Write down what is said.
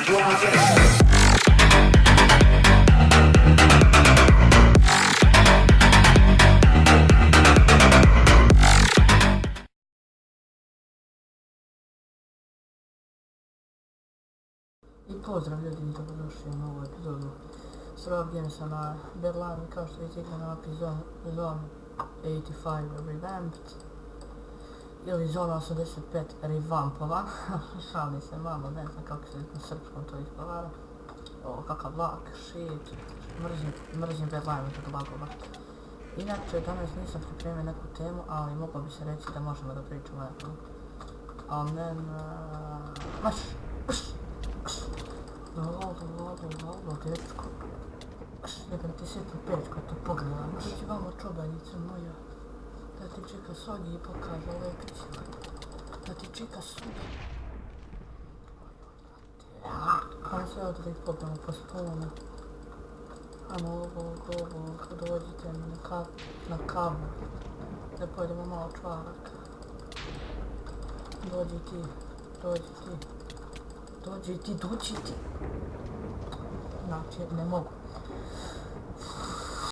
I pozdrav ljudi, dobrodošli u novu epizodu Survival Gamesa na Bedline, kao što vidite igra na mapi Zone 85 Revamped ili Zona 85 Revampovan. Šalim se malo, ne znam kako se na srpskom to izgovara. O, kakav vlak, shit, mrzim Bedline kako lagova. Inače, danas nisam pripremio neku temu, ali moglo bi se reći da možemo da pričamo jako. And then, Dobro, dečko. Jebem ti sjetno pečko to pogledam. Možda će vama čobanjica moja. Da ti čeka Sonji i pokaže lepiće. Da ti čeka Sonji. Ajmo sve ovdje da ih pogledamo po spolama. Ajmo ovo, dođite mi na kavu. Da pojedemo malo čvaraka. Dođi ti. Znači, ne mogu.